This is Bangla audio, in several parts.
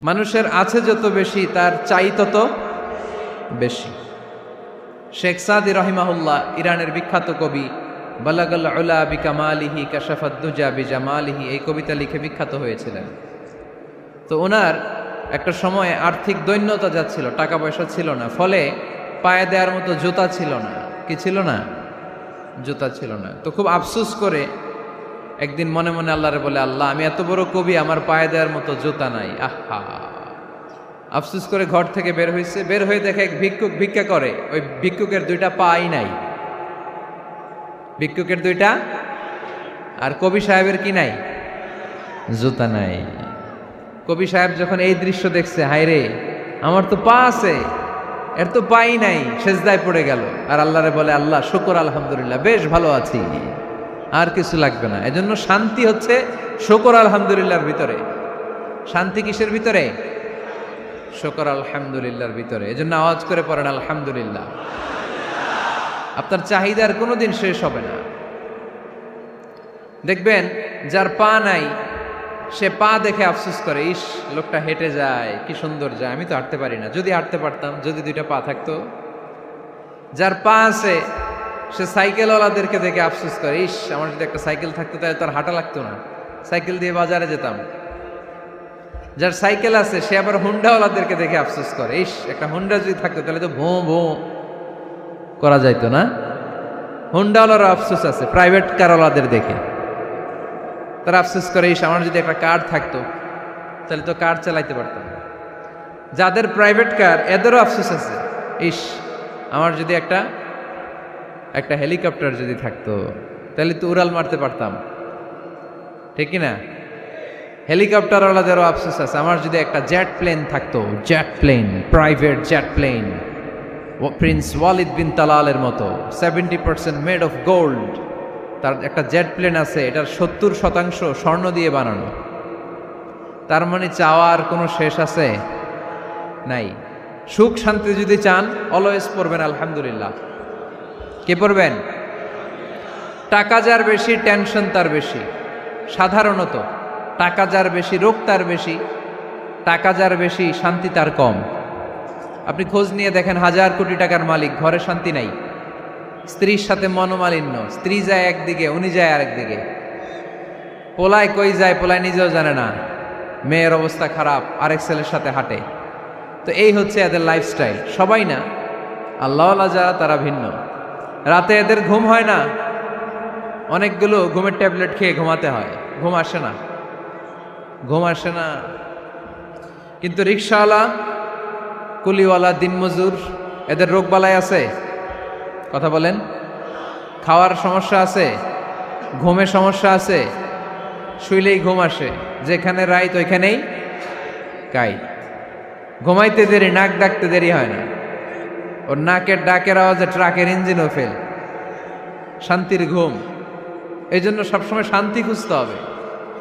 মানুষের আছে যত বেশি তার চাই তত বেশি। শেখ সাদি রহিমাহুল্লাহ ইরানের বিখ্যাত কবি, বালাগাল উলা বিকামালিহি কাশাফাদ দুজা বিজামালিহি, এই কবিতা লিখে বিখ্যাত হয়েছিলেন। তো ওনার একটা সময়ে আর্থিক দৈন্যতা যাচ্ছিল, টাকা পয়সা ছিল না, ফলে পায়ে দেওয়ার মতো জুতা ছিল না। কি ছিল না? জুতা ছিল না। তো খুব আফসোস করে একদিন মনে মনে আল্লাহরে বলে, আল্লাহ আমি এত বড় কবি, আমার পায়ে দেওয়ার মতো জুতা নাই। আহা, আফসোস করে ঘর থেকে বের হয়েছে। বের হয়ে দেখে এক ভিক্ষুক ভিক্ষা করে, ওই ভিক্ষুকের দুইটা পাই নাই। ভিক্ষুকের দুইটা, আর কবি সাহেবের কি নাই? জুতা নাই। কবি সাহেব যখন এই দৃশ্য দেখছে, হায় রে আমার তো পা আছে, এর তো পাই নাই, সেজদায় পড়ে গেল। আর আল্লাহরে বলে, আল্লাহ শুকর আলহামদুলিল্লাহ, বেশ ভালো আছি, আর কিছু লাগবে না। এজন্য শান্তি হচ্ছে শুকর আলহামদুলিল্লাহর ভিতরে। শান্তি কিসের ভিতরে? শুকর আলহামদুলিল্লাহর ভিতরে। এজন্য আওয়াজ করে পড়েন আলহামদুলিল্লাহ। আপনার চাহিদার কোনোদিন শেষ হবে না। দেখবেন যার পা নাই, সে পা দেখে আফসোস করে, ইস লোকটা হেঁটে যায়, কি সুন্দর যায়, আমি তো হাঁটতে পারি না, যদি হাঁটতে পারতাম, যদি দুইটা পা থাকতো। যার পা আছে সে সাইকেলওয়ালাদেরকে দেখে আফসোস করে, ইস আমার যদি একটা সাইকেল থাকতো তাহলে তার হাঁটা লাগতো না, সাইকেল দিয়ে বাজারে যেতাম। যার সাইকেল আছে সে আবার হুন্ডাওয়ালাদেরকে দেখে আফসোস করে, ইস একটা হুন্ডা যদি থাকতো তাহলে তো ভোঁ ভোঁ করা যাইতো না। হুন্ডাওয়ালার আফসোস আছে প্রাইভেট কারওয়ালাদের দেখে, তারা আফসোস করে, ইস আমার যদি একটা কার থাকতো তাহলে তো কার চালাইতে পারতাম। যাদের প্রাইভেট কার এদেরও আফসোস আছে, ইস আমার যদি একটা হেলিকপ্টার যদি থাকতো তাহলে তো উড়াল মারতে পারতাম, ঠিক কিনা? হেলিকপ্টারওয়ালাদেরও আফসোস আছে, আমার যদি একটা জেট প্লেন থাকতো, jet plane, private jet plane, prince Walid bin তালালের মতো 70% মেড অফ গোল্ড, তার একটা জেট প্লেন আছে, এটার 70% স্বর্ণ দিয়ে বানানো। তার মানে চাওয়ার কোনো শেষ আছে নাই। সুখ শান্তি যদি চান অলওয়েজ পড়বেন আলহামদুলিল্লাহ। কে পড়বেন? টাকা যার বেশি টেনশন তার বেশি। সাধারণত টাকা যার বেশি রোগ তার বেশি, টাকা যার বেশি শান্তি তার কম। আপনি খোঁজ নিয়ে দেখেন, 1000 কোটি টাকার মালিক, ঘরে শান্তি নাই, স্ত্রীর সাথে মনোমালিন্য, স্ত্রী যায় একদিকে, উনি যায় আরেকদিকে, পোলায় কই যায় পোলায় নিজেও জানে না, মেয়ের অবস্থা খারাপ, আরেক ছেলের সাথে হাঁটে। তো এই হচ্ছে এদের লাইফস্টাইল। সবাই না, আল্লাহওয়ালা যারা তারা ভিন্ন। রাতে এদের ঘুম হয় না, অনেকগুলো ঘুমের ট্যাবলেট খেয়ে ঘুমাতে হয়, ঘুম আসে না, ঘুম আসে না। কিন্তু রিক্সাওয়ালা, কুলিওয়ালা, দিনমজুর, এদের রোগ বালাই আছে? কথা বলেন। খাওয়ার সমস্যা আছে, ঘুমের সমস্যা আছে, শুইলেই ঘুম আসে, যেখানে রাইত ওইখানেই কাইত। ঘুমাইতে দেরি, নাক ডাকতে দেরি হয় না, ওর নাকের ডাকের আওয়াজে ট্রাকের ইঞ্জিনও ফেল। শান্তির ঘুম। এই জন্য সবসময় শান্তি খুঁজতে হবে।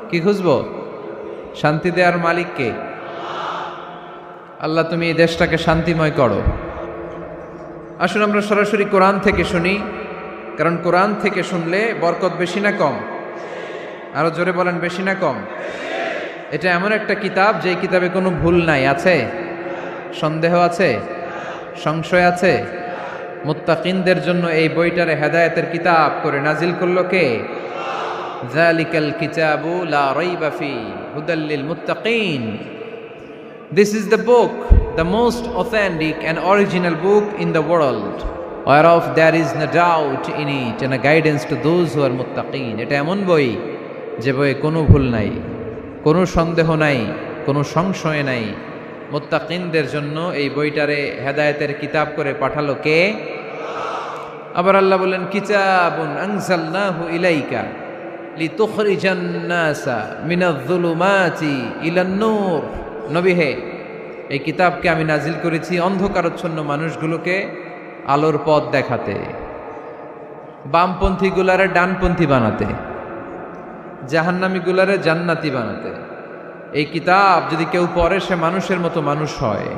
কি খুঁজবো? শান্তি দেওয়ার মালিক কে? আল্লাহ তুমি এই দেশটাকে শান্তিময় করো। আসুন আমরা সরাসরি কোরআন থেকে শুনি, কারণ কোরআন থেকে শুনলে বরকত বেশি না কম? আরো জোরে বলেন, বেশি না কম? এটা এমন একটা কিতাব যে কিতাবে কোনো ভুল নাই। আছে? সন্দেহ আছে? সংশয় আছে? মুত্তাকিনদের জন্য এই বইটারে হেদায়েতের কিতাব করে নাজিল করলো কে? যালিকাল কিতাবু লা রাইবা ফি হুদাল লিল মুত্তাকিন। This is the book, the most authentic and original book in the world, whereof there is no doubt in it and a guidance to those who are muttaqin. এটা এমন বই যে বইয়ে কোনো ভুল নাই, কোনো সন্দেহ নাই, কোনো সংশয় নাই। মুত্তাকিনদের জন্য এই বইটারে হেদায়েতের কিতাব করে পাঠালো কে? আবার আল্লাহ বলেন, কিতাবুন আনজালনাহু ইলাইকা লিতুখরিজান নাসা মিনাজ-যুলুমাতি ইলান-নূর। নবী হে, এই কিতাবকে আমি নাজিল করেছি অন্ধকারাচ্ছন্ন মানুষগুলোকে আলোর পথ দেখাতে, বামপন্থী গুলারে ডানপন্থী বানাতে, জাহান্নামী গুলারে জান্নাতি বানাতে। এই কিতাব যদি কেউ পড়ে সে মানুষের মতো মানুষ হয়।